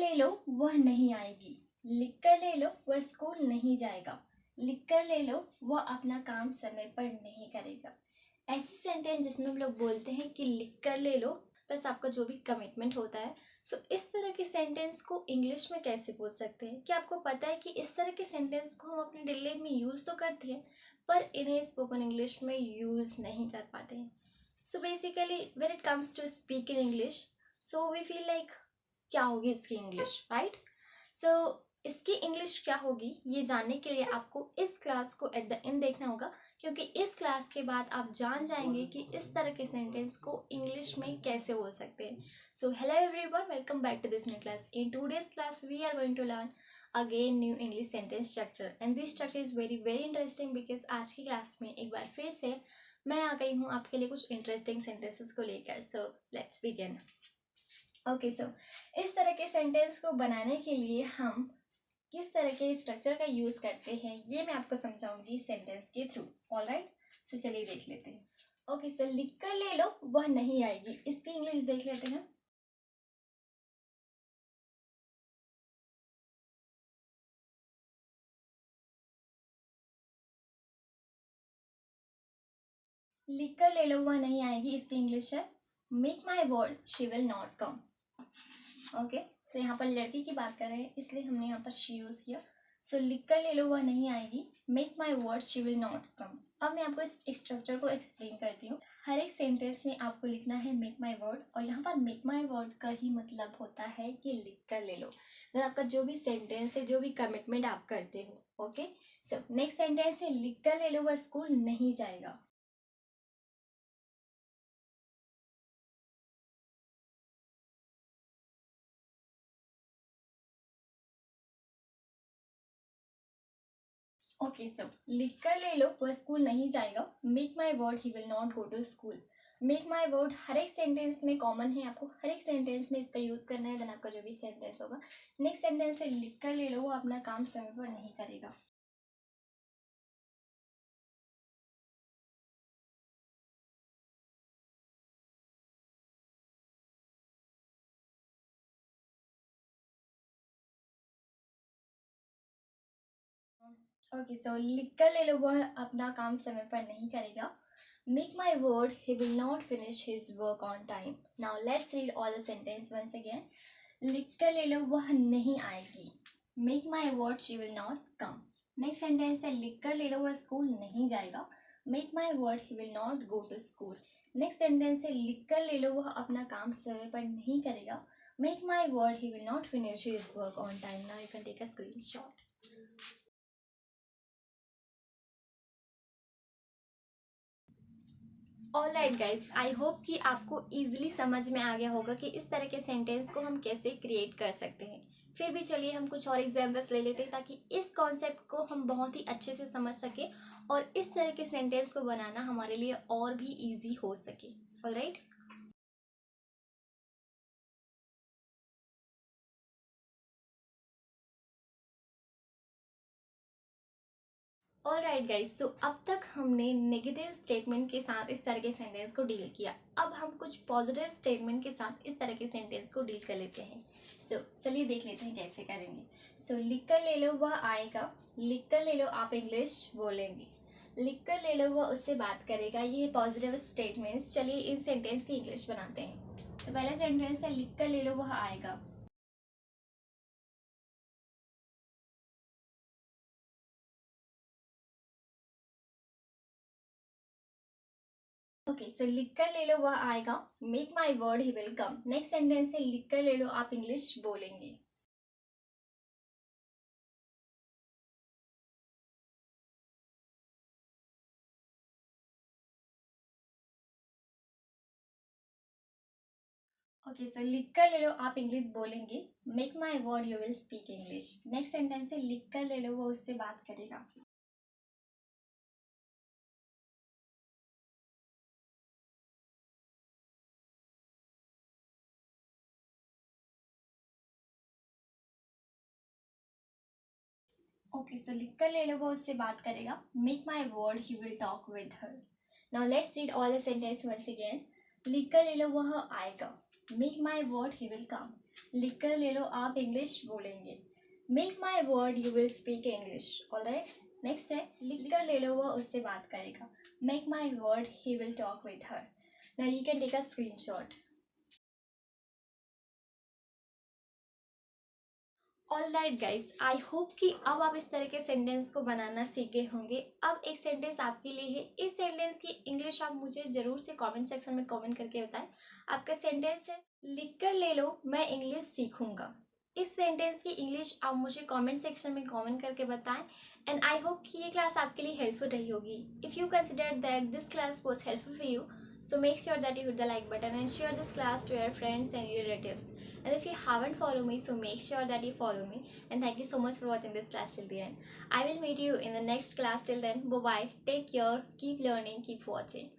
ले लो वह नहीं आएगी, लिख कर ले लो वह स्कूल नहीं जाएगा, लिख कर ले लो वह अपना काम समय पर नहीं करेगा। ऐसी सेंटेंस जिसमें हम लोग बोलते हैं कि लिख कर ले लो प्लस आपका जो भी कमिटमेंट होता है। सो इस तरह के सेंटेंस को इंग्लिश में कैसे बोल सकते हैं? क्या आपको पता है कि इस तरह के सेंटेंस को हम अपने डेली लाइफ में यूज़ तो करते हैं पर इन्हें स्पोकन इंग्लिश में यूज़ नहीं कर पाते हैं। So basically when it comes to speak in English, so we feel like क्या होगी इसकी इंग्लिश, राइट? सो इसकी इंग्लिश क्या होगी ये जानने के लिए आपको इस क्लास को एट द एंड देखना होगा, क्योंकि इस क्लास के बाद आप जान जाएंगे कि इस तरह के सेंटेंस को इंग्लिश में कैसे बोल सकते हैं। So hello everyone, welcome back to this new class. In today's class we are going to learn again new English sentence structure and this structure is very very interesting because आज की class में एक बार फिर से मैं आ गई हूँ आपके लिए कुछ इंटरेस्टिंग सेंटेंसेस को लेकर। So let's begin. ओके, सो इस तरह के सेंटेंस को बनाने के लिए हम किस तरह के स्ट्रक्चर का यूज करते हैं ये मैं आपको समझाऊंगी सेंटेंस के थ्रू। ऑलराइट, सो चलिए देख लेते हैं। ओके, सो लिख कर ले लो वह नहीं आएगी, इसकी इंग्लिश देख लेते हैं। लिख कर ले लो वह नहीं आएगी, इसकी इंग्लिश है make my word she will not come. Okay, तो यहाँ पर लड़की की बात कर रहे हैं इसलिए हमने यहाँ पर शी यूज किया। सो लिख कर ले लो वह नहीं आएगी, make my word she will not कम। अब मैं आपको इस स्ट्रक्चर को एक्सप्लेन करती हूँ। हर एक सेंटेंस में आपको लिखना है मेक माई वर्ड, और यहाँ पर मेक माई वर्ड का ही मतलब होता है कि लिख कर ले लो। तो आपका जो भी सेंटेंस है, जो भी कमिटमेंट आप करते हो। ओके, सो नेक्स्ट सेंटेंस है लिख कर ले लो वह स्कूल नहीं जाएगा। ओके, सो लिख कर ले लो वह स्कूल नहीं जाएगा, make my word he will not go to school. Make my word हर एक सेंटेंस में कॉमन है, आपको हर एक सेंटेंस में इसका यूज करना है। देन आपका जो भी सेंटेंस होगा, नेक्स्ट सेंटेंस है लिख कर ले लो वो अपना काम समय पर नहीं करेगा। ओके, सो लिख कर ले लो वह अपना काम समय पर नहीं करेगा। Make my word he will not finish his work on time. Now let's read all the sentence once again. लिख कर ले लो वह नहीं आएगी, make my word she will not come. Next sentence है लिख कर ले लो वह स्कूल नहीं जाएगा, make my word he will not go to school. Next sentence है लिख कर ले लो वह अपना काम समय पर नहीं करेगा, make my word he will not finish his work on time. Now you can take a screenshot. Alright guys, I hope कि आपको इजीली समझ में आ गया होगा कि इस तरह के सेंटेंस को हम कैसे क्रिएट कर सकते हैं। फिर भी चलिए हम कुछ और एग्जाम्पल्स ले लेते हैं ताकि इस कॉन्सेप्ट को हम बहुत ही अच्छे से समझ सकें और इस तरह के सेंटेंस को बनाना हमारे लिए और भी ईजी हो सके। ऑलराइट, ऑलराइट गाइज, सो अब तक हमने नेगेटिव स्टेटमेंट के साथ इस तरह के सेंटेंस को डील किया। अब हम कुछ पॉजिटिव स्टेटमेंट के साथ इस तरह के सेंटेंस को डील कर लेते हैं। सो चलिए देख लेते हैं कैसे करेंगे। सो लिख कर ले लो वह आएगा, लिख कर ले लो आप इंग्लिश बोलेंगे, लिख कर ले लो वह उससे बात करेगा। ये पॉजिटिव स्टेटमेंट्स। चलिए इन सेंटेंस की इंग्लिश बनाते हैं। सो पहला सेंटेंस है लिख कर ले लो वह आएगा। ओके, सो लिख कर ले लो वह आएगा, make my word he will come. Next sentence है लिख कर ले लो आप इंग्लिश बोलेंगे। ओके, सो लिख कर ले लो आप इंग्लिश बोलेंगे, make my word you will speak English. Next sentence है लिख कर ले लो वो उससे बात करेगा। ओके, सो लिख कर ले लो वो उससे बात करेगा, make my word he will talk with her. Now let's read all the sentence once again. लिख कर ले लो वह आएगा, make my word he will come. लिख कर ले लो, आप इंग्लिश बोलेंगे। Make my word you will speak English. Alright, next है लिख कर ले लो, वह उससे बात करेगा। Make my word he will talk with her. Now you can take a screenshot. Alright guys, I hope कि अब आप इस तरह के सेंटेंस को बनाना सीखे होंगे। अब एक सेंटेंस आपके लिए है, इस सेंटेंस की इंग्लिश आप मुझे ज़रूर से कमेंट सेक्शन में कमेंट करके बताएं। आपका सेंटेंस है, लिख कर ले लो, मैं इंग्लिश सीखूंगा। इस सेंटेंस की इंग्लिश आप मुझे कमेंट सेक्शन में कमेंट करके बताएं। एंड आई होप कि ये क्लास आपके लिए हेल्पफुल रही होगी। If you consider that this class was helpful for you, so make sure that you hit the like button and share this class to your friends and your relatives. And if you haven't followed me, so make sure that you follow me. And thank you so much for watching this class till the end. I will meet you in the next class. Till then, bye bye, take care, keep learning, keep watching.